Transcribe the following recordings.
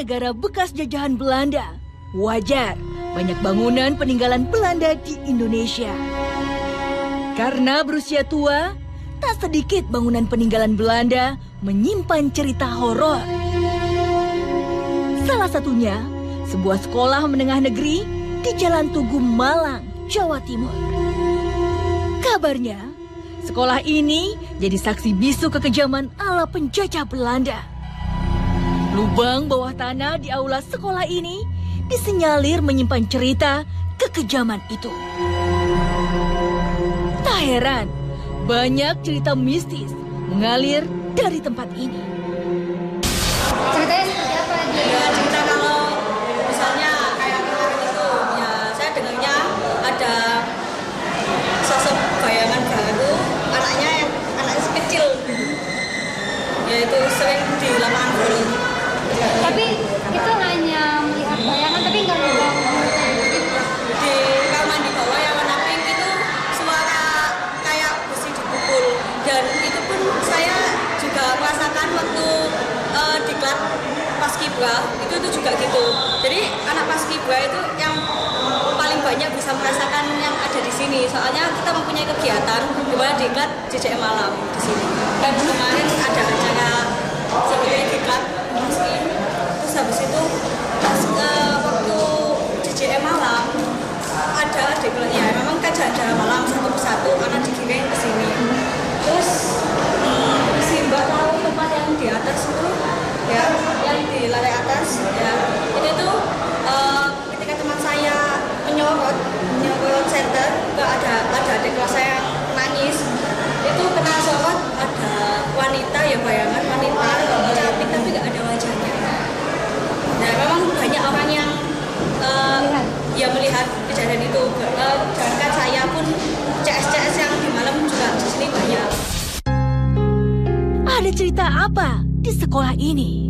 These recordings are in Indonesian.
negara bekas jajahan Belanda. Wajar banyak bangunan peninggalan Belanda di Indonesia. Karena berusia tua, tak sedikit bangunan peninggalan Belanda menyimpan cerita horor. Salah satunya, sebuah sekolah menengah negeri di Jalan Tugu Malang, Jawa Timur. Kabarnya, sekolah ini jadi saksi bisu kekejaman ala penjajah Belanda. Lubang bawah tanah di aula sekolah ini disinyalir menyimpan cerita kekejaman itu. Tak heran, banyak cerita mistis mengalir dari tempat ini. Ceritanya seperti apa? Ya, cerita kalau misalnya kayak kemarin itu, ya saya dengarnya ada sosok bayangan baru, anaknya kecil, yaitu sering di lapangan bola. Tapi itu hanya melihat bayangan, tapi nggak ngomong. Di kamar di bawah yang warna pink itu suara kayak besi dipukul, dan itu pun saya juga merasakan waktu diklat paskibra itu juga gitu. Jadi anak paskibra itu yang paling banyak bisa merasakan yang ada di sini. Soalnya kita mempunyai kegiatan di mana diklat JJM malam di sini. Dan kemarin ada acara seperti diklat paski. Terus habis itu pas waktu JJM malam ada diklat, ya memang kan jalan-jalan malam satu persatu anak dikirim ke sini. Terus si Mbak tahu tempat yang di atas itu, ya, yang di lantai atas, ya, itu tuh ketika teman saya menyorot center, ada adik kelas saya yang nangis, itu kena sorot ada wanita, ya bayangan wanita cantik tapi nggak ada wajahnya. Nah memang banyak orang yang ya melihat kejadian itu. Jangankan saya pun CS yang di malam juga di sini banyak. Ada cerita apa di sekolah ini?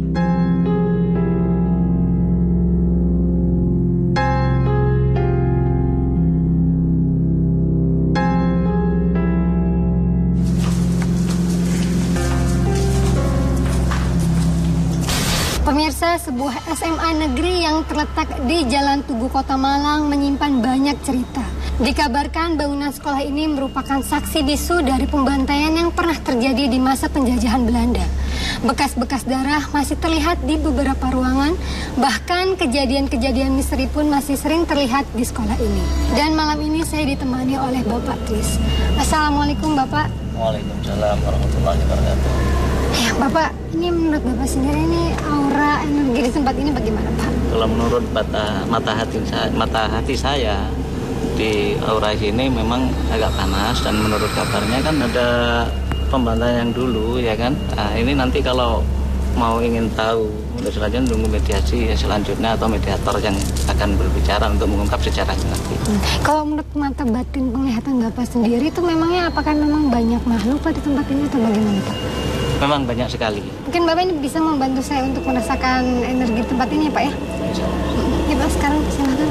Pemirsa, sebuah SMA negeri yang terletak di Jalan Tugu Kota Malang menyimpan banyak cerita. Dikabarkan bangunan sekolah ini merupakan saksi bisu dari pembantaian yang pernah terjadi di masa penjajahan Belanda. Bekas-bekas darah masih terlihat di beberapa ruangan, bahkan kejadian-kejadian misteri pun masih sering terlihat di sekolah ini. Dan malam ini saya ditemani oleh Bapak Tris. Assalamualaikum Bapak. Waalaikumsalam warahmatullahi wabarakatuh. Ya Bapak, ini menurut Bapak sendiri ini aura energi di tempat ini bagaimana Pak? Kalau menurut mata hati saya di aura sini memang agak panas, dan menurut kabarnya kan ada pembantaian yang dulu, ya kan. Nah, ini nanti kalau mau ingin tahu selanjutnya tunggu mediasi selanjutnya atau mediator yang akan berbicara untuk mengungkap sejarahnya nanti. Kalau menurut mata batin penglihatan Bapak sendiri itu memangnya apakah memang banyak makhluk Pak di tempat ini atau bagaimana Pak? Memang banyak sekali. Mungkin Bapak ini bisa membantu saya untuk merasakan energi tempat ini Pak ya? Bisa. Ya Pak, sekarang silakan.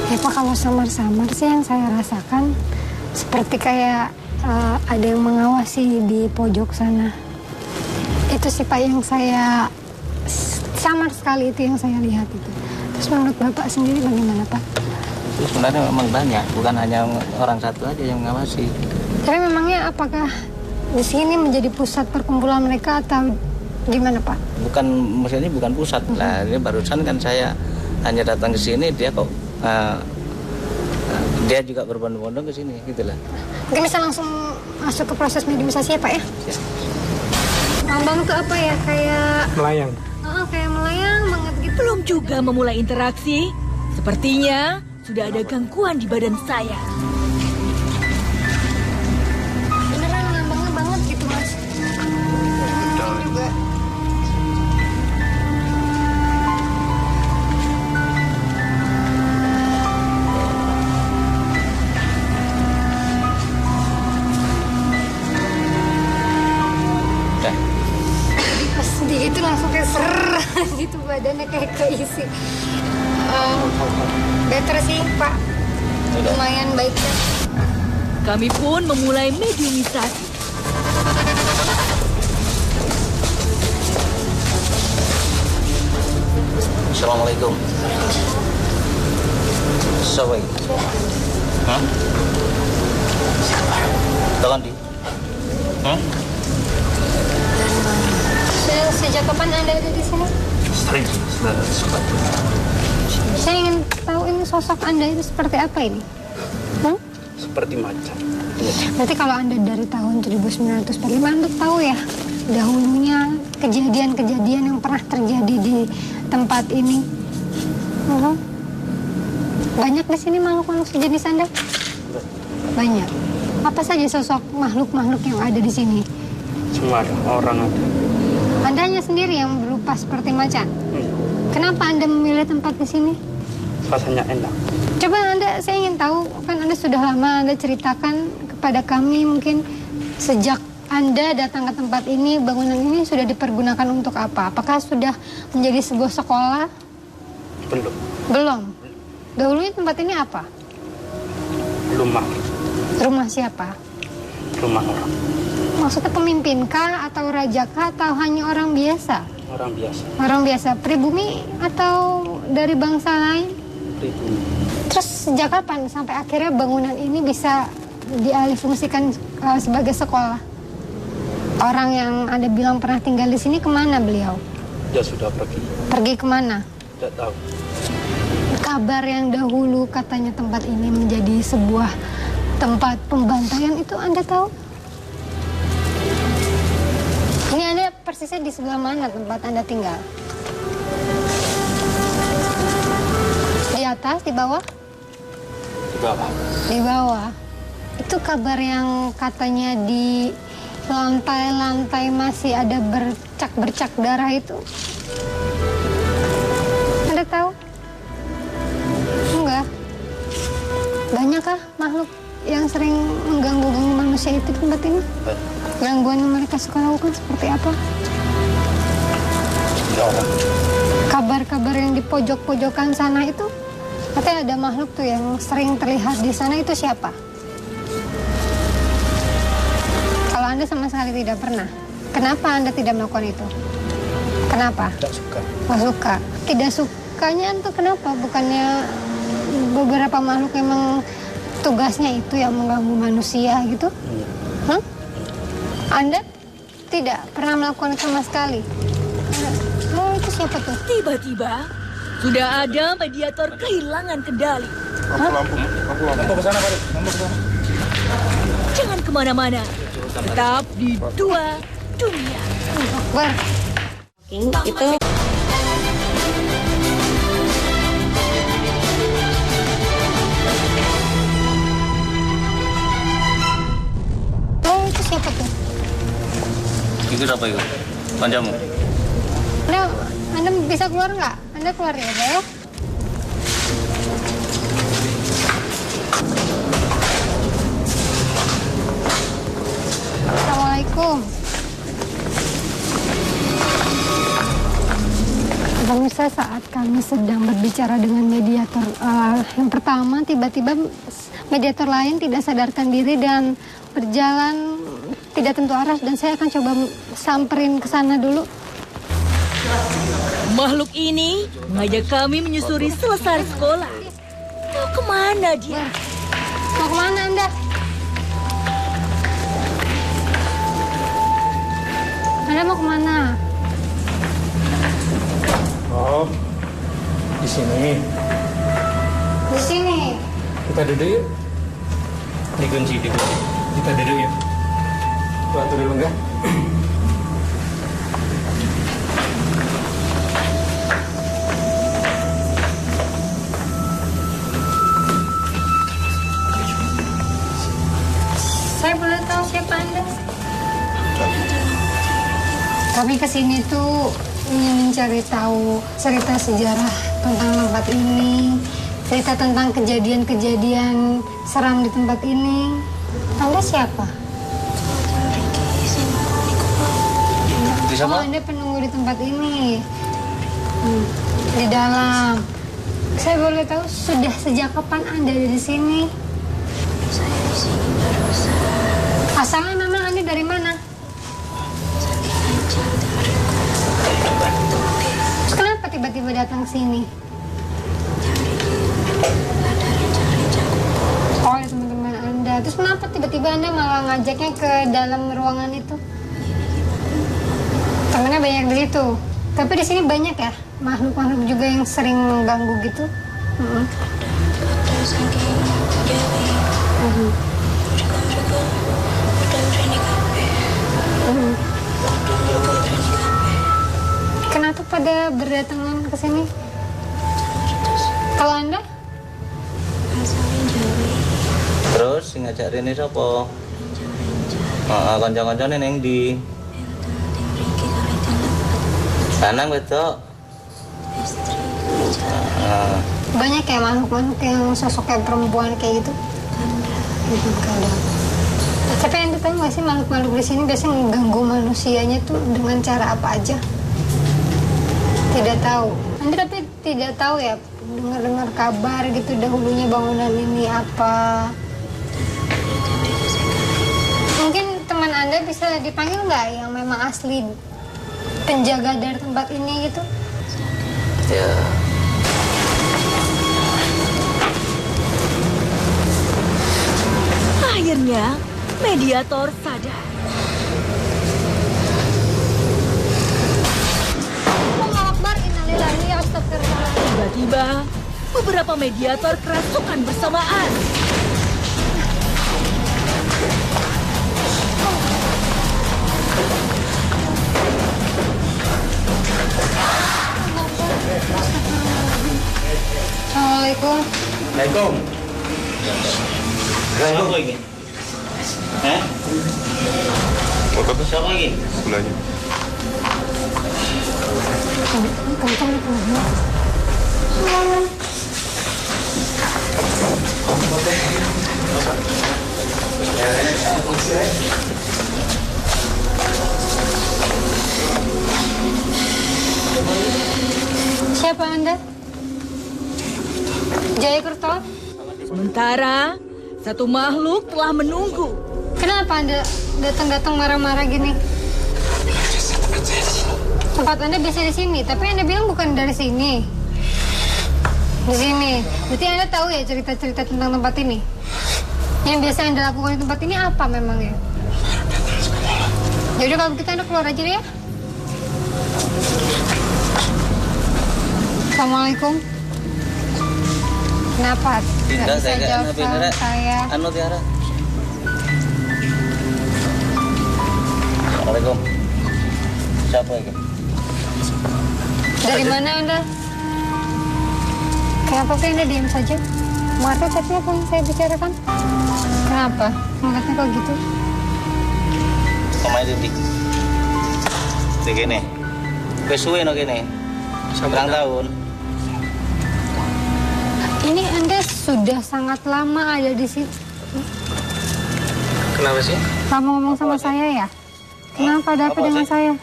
Ya Pak, kalau samar-samar sih yang saya rasakan seperti kayak ada yang mengawasi di pojok sana. Itu sih Pak yang saya samar sekali, itu yang saya lihat itu. Terus menurut Bapak sendiri bagaimana Pak? Itu sebenarnya memang banyak, bukan hanya orang satu aja yang mengawasi. Tapi memangnya apakah di sini menjadi pusat perkumpulan mereka atau gimana Pak? Bukan, maksudnya bukan pusat lah. Ini barusan kan saya hanya datang ke sini, dia kok dia juga berbondong-bondong ke sini, gitulah. Mungkin bisa langsung masuk ke proses mediumisasi ya Pak ya? Ya. Lambang itu apa ya? Kayak melayang. Kayak melayang banget gitu. Belum juga memulai interaksi, sepertinya sudah ada gangguan di badan saya. Beneran lambangnya banget gitu Mas. Juga. Pas di itu langsung kayak ser gitu badannya kayak keisi. Better sih, Pak. Udah. Lumayan baik ya. Kami pun memulai mediumisasi. Assalamualaikum. Sawai. Hah? Dalam di? Hah? Sejak kapan Anda ada di sini? Saya ingin tahu ini sosok Anda itu seperti apa ini? Seperti macan. Berarti kalau Anda dari tahun 1945 Anda tahu ya dahulunya kejadian-kejadian yang pernah terjadi di tempat ini. Banyak di sini makhluk-makhluk sejenis Anda? Banyak. Apa saja sosok makhluk-makhluk yang ada di sini? Semua ada, orang ada. Anda hanya sendiri yang berupa seperti macan? Kenapa Anda memilih tempat di sini? Rasanya enak. Coba saya ingin tahu, kan Anda sudah lama Anda ceritakan kepada kami mungkin sejak Anda datang ke tempat ini, bangunan ini sudah dipergunakan untuk apa? Apakah sudah menjadi sebuah sekolah? Belum. Belum. Dahulunya tempat ini apa? Rumah. Rumah siapa? Rumah orang. Maksudnya pemimpin kah atau raja kah atau hanya orang biasa? Orang biasa. Orang biasa, pribumi atau dari bangsa lain? Pribumi. Terus sejak kapan sampai akhirnya bangunan ini bisa dialihfungsikan sebagai sekolah? Orang yang Anda bilang pernah tinggal di sini kemana beliau? Dia sudah pergi. Pergi kemana? Tidak tahu. Kabar yang dahulu katanya tempat ini menjadi sebuah tempat pembantaian itu Anda tahu? Ini Anda persisnya di sebelah mana tempat Anda tinggal? Di atas, di bawah? Di bawah. Di bawah. Itu kabar yang katanya di lantai-lantai masih ada bercak-bercak darah itu. Anda tahu? Enggak. Banyakkah makhluk yang sering mengganggu-ganggu manusia itu di tempat ini? Gangguan yang mereka suka lakukan seperti apa? Kabar-kabar yang di pojok-pojokan sana itu, katanya ada makhluk tuh yang sering terlihat di sana, itu siapa? Kalau Anda sama sekali tidak pernah, kenapa Anda tidak melakukan itu? Kenapa? Tidak suka. Nggak suka. Tidak sukanya itu kenapa? Bukannya beberapa makhluk memang tugasnya itu yang mengganggu manusia gitu? Hah? Anda tidak pernah melakukan sama sekali? Oh, itu siapa tuh? Tiba-tiba sudah ada mediator kehilangan kendali. Lampu ke sana, Pak. Lampu ke sana. Jangan kemana-mana, tetap di Dua Dunia. Akbar. Itu Oh, itu siapa tuh? Itu apa itu? Panjamu. Anda bisa keluar nggak? Anda keluar ya, Bel? Assalamualaikum. Pemirsa, saat kami sedang berbicara dengan mediator yang pertama, tiba-tiba mediator lain tidak sadarkan diri dan berjalan tidak tentu arah, dan saya akan coba samperin ke sana dulu. Makhluk ini mengajak kami menyusuri selesai sekolah. Mau kemana dia? Mau kemana Anda? Anda mau kemana? Oh, di sini. Di sini. Kita duduk yuk. Dikunci. Kita duduk yuk. Bantu dulu enggak? Saya boleh tahu siapa Anda? Kami kesini tuh ingin mencari tahu cerita sejarah tentang tempat ini, cerita tentang kejadian-kejadian seram di tempat ini. Anda siapa? Oh, Anda penunggu di tempat ini. Di dalam. Saya boleh tahu sudah sejak kapan Anda ada di sini? Saya di sini barusan. Asalnya memang Anda dari mana? Terus kenapa tiba-tiba datang sini? Oh, ya teman-teman Anda. Terus kenapa tiba-tiba Anda malah ngajaknya ke dalam ruangan itu? Temennya banyak di situ. Tapi di sini banyak ya makhluk-makhluk juga yang sering mengganggu gitu. Ada saking dewi. Mereka udah berani kabeh. Kenapa pada berdatangan ke sini? Kalau Anda? Asalnya Jawi. Terus sing ngajak rene sapa? Kanca-kancane ning ndi? Tim Riki kali tindak Lanang wedok. istri. Banyak ya makhluk-makhluk yang sosoknya perempuan kayak gitu. Kadang. Tapi Anda tahu nggak sih makhluk-makhluk di sini biasanya mengganggu manusianya tuh dengan cara apa aja? Tidak tahu. Anda tapi tidak tahu ya dengar-dengar kabar gitu dahulunya bangunan ini apa? Mungkin teman Anda bisa dipanggil nggak yang memang asli penjaga dari tempat ini gitu? Ya. Akhirnya, mediator sadar. Allahu Akbar, innalillahi wa astagfirullah. Tiba-tiba, beberapa mediator kerasukan bersamaan. Assalamualaikum. Assalamualaikum. Siapa iki? Hah? Siapa iki? Sebelahnya. Kencang nih pulangnya. Siapa Anda? Jaya Kerto? Sementara, satu makhluk telah menunggu. Kenapa Anda datang-datang marah-marah gini? Tempat Anda biasa di sini, tapi Anda bilang bukan dari sini. Di sini. Berarti Anda tahu ya cerita-cerita tentang tempat ini? Yang biasa Anda lakukan di tempat ini apa memangnya? Yaudah kalau begitu Anda keluar aja deh ya. Assalamualaikum. Kenapa? Nggak bisa jawab salam saya. Anu Tiara. Assalamualaikum. Siapa ini? Dari mana Anda? Kenapa sih Anda diam saja? Marta tadi apa yang saya bicarakan? Kenapa? Ngeliatnya kok gitu? Pemain di kene. Wis suwe no kene. Seberang tahun. Ini Anda sudah sangat lama ada di situ. Kenapa sih? Kamu ngomong sama saya ya? Kenapa ada apa dengan saya?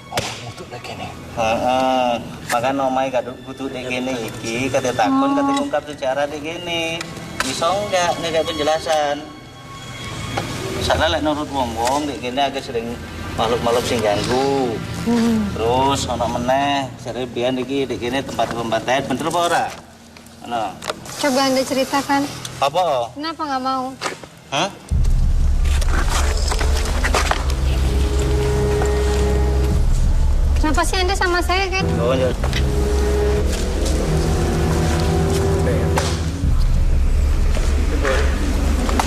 Makan omai kudu dek kene iki kate takon kate ungkap secara dek kene. Bisa enggak nek penjelasan? Salah lek nurut wong-wong dek kene agak sering makhluk-makhluk sing ganggu. Terus ana meneh jare biyen iki dek kene tempat pembantaian bener apa ora? Ana. Coba Anda ceritakan. Apa? Kenapa nggak mau? Hah? Kenapa sih Anda sama saya kan? Oh, ya.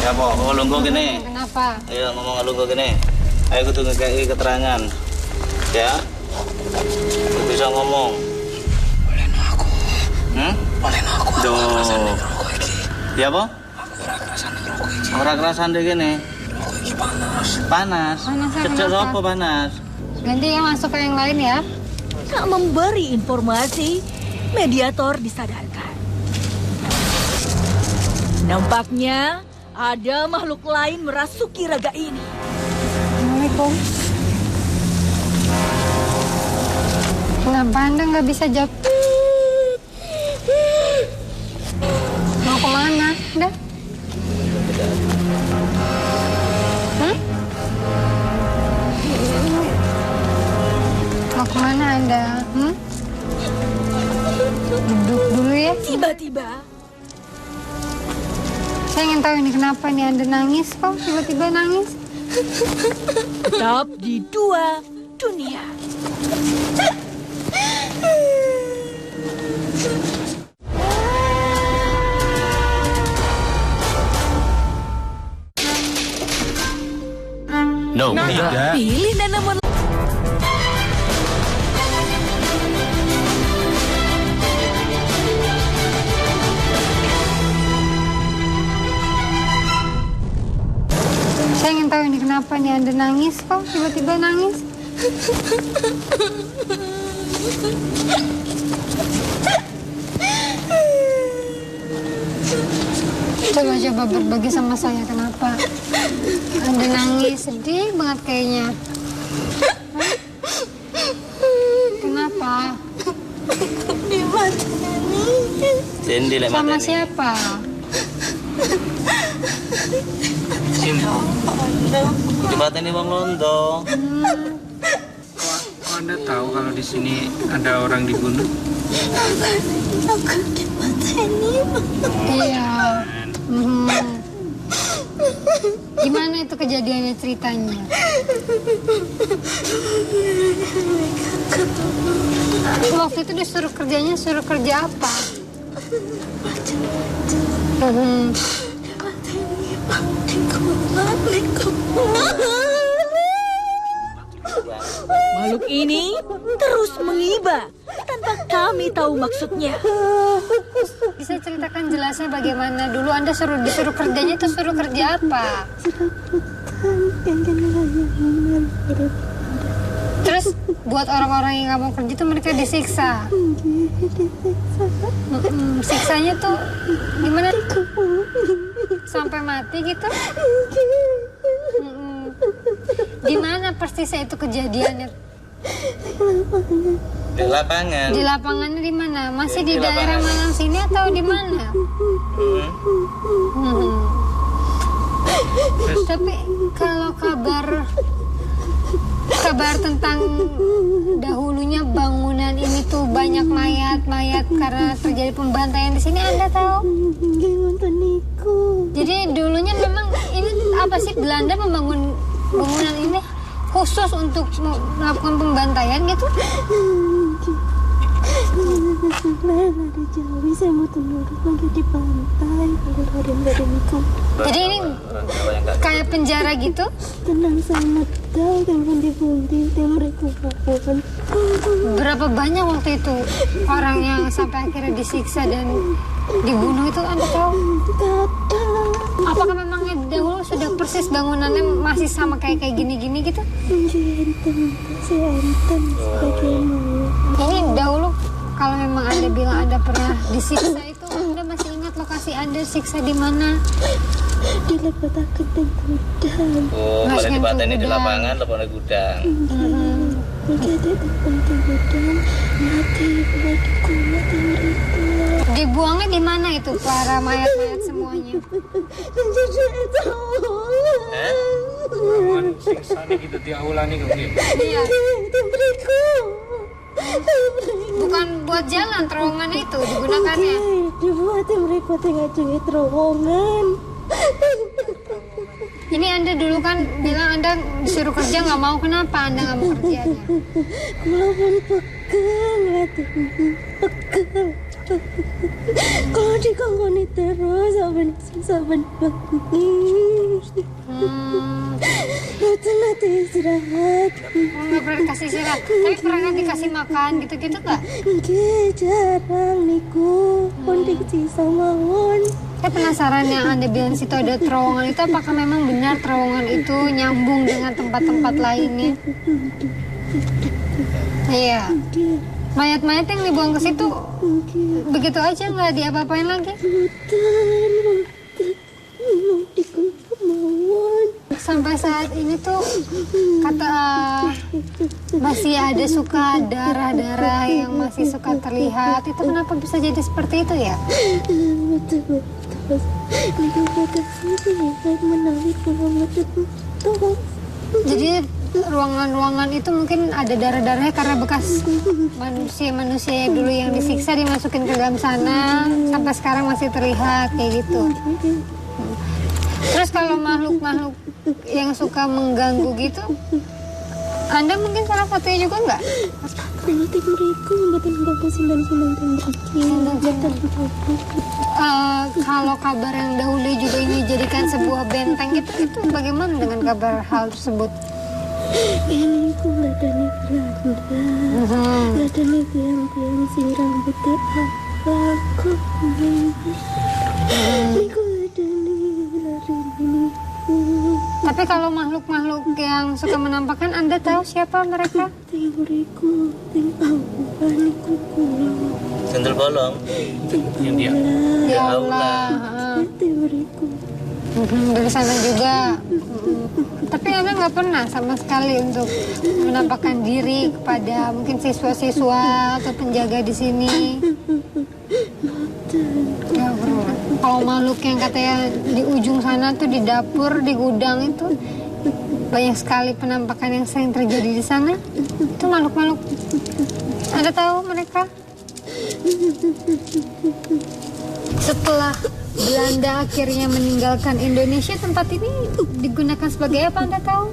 Ya, Po, lungguh gini. Kenapa? Ayo ngomong lungguh gini. Ayo kudu ngekei keterangan. Ya. Kudu bisa ngomong. Boleh aku. Boleh aku. Duh. Ya, Po? Aku ora kerasan ngerokok iki. Ora kerasan deh gini. Rokok iki panas. Panas. Panas, ya, Cecek kenapa? apa panas? Ganti yang masuk ke yang lain ya. Tak memberi informasi, mediator disadarkan. Nampaknya ada makhluk lain merasuki raga ini. Assalamualaikum. Kenapa Anda nggak bisa jawab? Belanda. Duduk dulu ya. Tiba-tiba, Saya ingin tahu ini kenapa nih Anda nangis kok tiba-tiba nangis. tetap di dua dunia. No, tidak. Pilih dan nomor Saya ingin tahu ini kenapa nih Anda nangis kok tiba-tiba nangis. Coba berbagi sama saya kenapa Anda nangis, sedih banget kayaknya. Hah? Kenapa? Cindy lek Sama mateni. siapa? Di mateni wong londo. Kok Anda tahu kalau di sini ada orang dibunuh? Iya. Gimana itu kejadiannya ceritanya? Waktu itu disuruh kerjanya, suruh kerja apa? makhluk ini terus mengiba tanpa kami tahu maksudnya. Bisa ceritakan jelasnya bagaimana dulu Anda disuruh kerjanya itu suruh kerja apa? Terus buat orang-orang yang nggak mau kerja itu mereka disiksa. Siksanya tuh gimana? Sampai mati gitu? Di mana persisnya itu kejadiannya? Di lapangan. Di lapangannya di mana? Masih di daerah Malang sini atau di mana? Tapi kalau kabar tentang dahulunya bangunan ini tuh banyak mayat karena terjadi pembantaian di sini, Anda tahu? Jadi dulunya memang ini apa sih, Belanda membangun bangunan ini khusus untuk melakukan pembantaian gitu? Jadi ini kayak penjara gitu? Berapa banyak waktu itu orang yang sampai akhirnya disiksa dan dibunuh itu, Anda tahu? Apakah memangnya dahulu sudah persis bangunannya masih sama kayak gini-gini gitu? Ini dahulu kalau memang Anda bilang Anda pernah disiksa itu, Anda masih ingat lokasi Anda siksa di mana? Di Lebetaken dan gudang. Oh, Mas, kalau yang dipateni di gudang. lapangan, lepone gudang. Jadi tempat gudang mati lagi kumat mereka. Dibuangnya di mana itu para mayat-mayat semuanya? Jadi tahu. Rawan siksanya gitu diaulani kemudian. Iya. Temeriku. Bukan buat jalan terowongan itu digunakannya. Dibuat mereka tengah jengit terowongan. Ini Anda dulu kan bilang Anda disuruh kerja nggak mau, kenapa Anda nggak mau kerjanya? Melawan pegang, pegang. Kalau dikongkoni terus, saben Itu nanti istirahat. Nggak pernah dikasih istirahat, tapi pernah dikasih makan gitu-gitu nggak? Nggih, jarang niku. Kondisi samawon. Saya penasaran yang Anda bilang situ ada terowongan itu, apakah memang benar terowongan itu nyambung dengan tempat-tempat lainnya? Iya. Mayat-mayat yang dibuang ke situ begitu aja nggak diapa-apain lagi? Sampai saat ini tuh kata masih ada suka darah-darah yang masih suka terlihat. Itu kenapa bisa jadi seperti itu ya? Betul. Terima kasih menarik kalau tolong. Jadi ruangan-ruangan itu mungkin ada darah-darahnya karena bekas manusia-manusia dulu yang disiksa dimasukin ke dalam sana sampai sekarang masih terlihat kayak gitu. Terus kalau makhluk-makhluk yang suka mengganggu gitu, Anda mungkin salah satunya juga nggak? Kalau timuriku membuatkan ganggu sindang-sindang timur. Kalau kabar yang dahulu juga ini jadikan sebuah benteng itu bagaimana dengan kabar hal tersebut? Ini ku ladani Belanda, ladani tiang-tiang sing rambutnya aku. Ini ku ladani lari ini. Tapi kalau makhluk-makhluk yang suka menampakkan, Anda tahu siapa mereka? Timuriku, ting awaniku kulau. Sendal bolong. Yang dia. Ya Allah. Timuriku. Dari sana juga. Tapi Anda nggak pernah sama sekali untuk menampakkan diri kepada mungkin siswa-siswa atau penjaga di sini. Nggak pernah. Kalau makhluk yang katanya di ujung sana tuh di dapur, di gudang itu banyak sekali penampakan yang sering terjadi di sana. Itu makhluk-makhluk. Anda tahu mereka? Setelah Belanda akhirnya meninggalkan Indonesia, tempat ini digunakan sebagai apa, Anda tahu?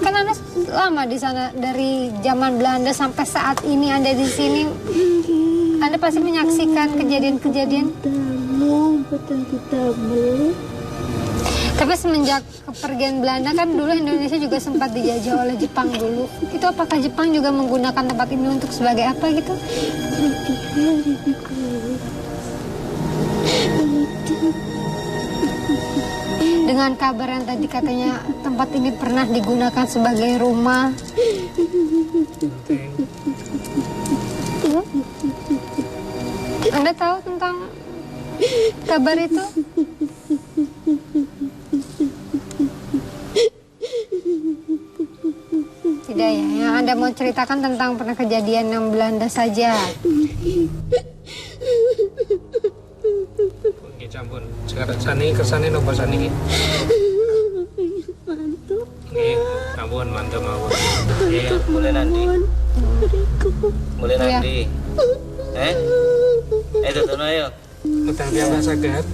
Kan Anda lama di sana, dari zaman Belanda sampai saat ini Anda di sini. Anda pasti menyaksikan kejadian-kejadian. Tapi semenjak kepergian Belanda kan dulu Indonesia juga sempat dijajah oleh Jepang dulu. Itu apakah Jepang juga menggunakan tempat ini untuk sebagai apa gitu? Dengan kabar yang tadi katanya tempat ini pernah digunakan sebagai rumah. Iya. Anda tahu tentang kabar itu? Tidak ya, yang Anda mau ceritakan tentang pernah kejadian yang Belanda saja. Oke, campur. Sekarang sani kesani nopo sani iki. Mantuk. Nggih, campur mantap mawon. Iya, mulai nanti. Mulai nanti. Tutono ayo. Utang piyambak saged.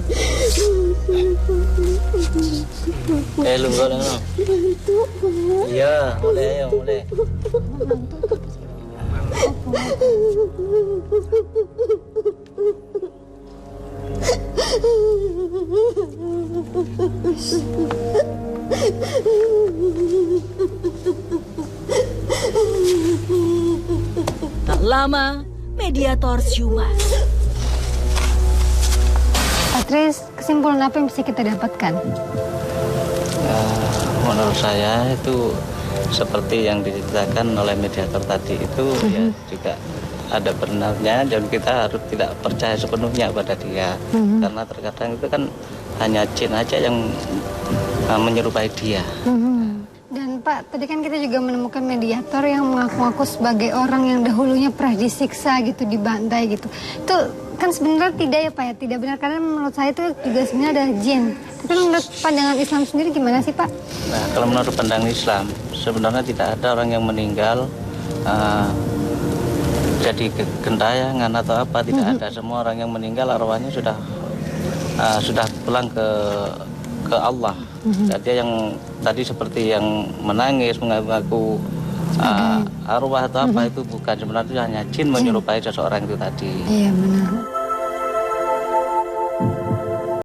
Lungguh no. Iya, mulai ayo, mulai. Tak lama, mediator Syumas. Patris, kesimpulan apa yang bisa kita dapatkan? Menurut saya itu seperti yang diceritakan oleh mediator tadi itu ya juga ada benarnya, dan kita harus tidak percaya sepenuhnya pada dia karena terkadang itu kan hanya jin aja yang menyerupai dia. Dan Pak, tadi kan kita juga menemukan mediator yang mengaku-ngaku sebagai orang yang dahulunya pernah disiksa gitu, dibantai gitu. Itu kan sebenarnya tidak ya Pak ya, tidak benar, karena menurut saya itu juga sebenarnya ada jin. Tapi menurut pandangan Islam sendiri gimana sih Pak? Nah, kalau menurut pandangan Islam sebenarnya tidak ada orang yang meninggal jadi gentayangan atau apa, tidak ada. Semua orang yang meninggal arwahnya sudah pulang ke Allah. Jadi yang tadi seperti yang menangis mengaku arwah atau apa itu bukan, sebenarnya hanya jin menyerupai seseorang itu tadi. Iya benar.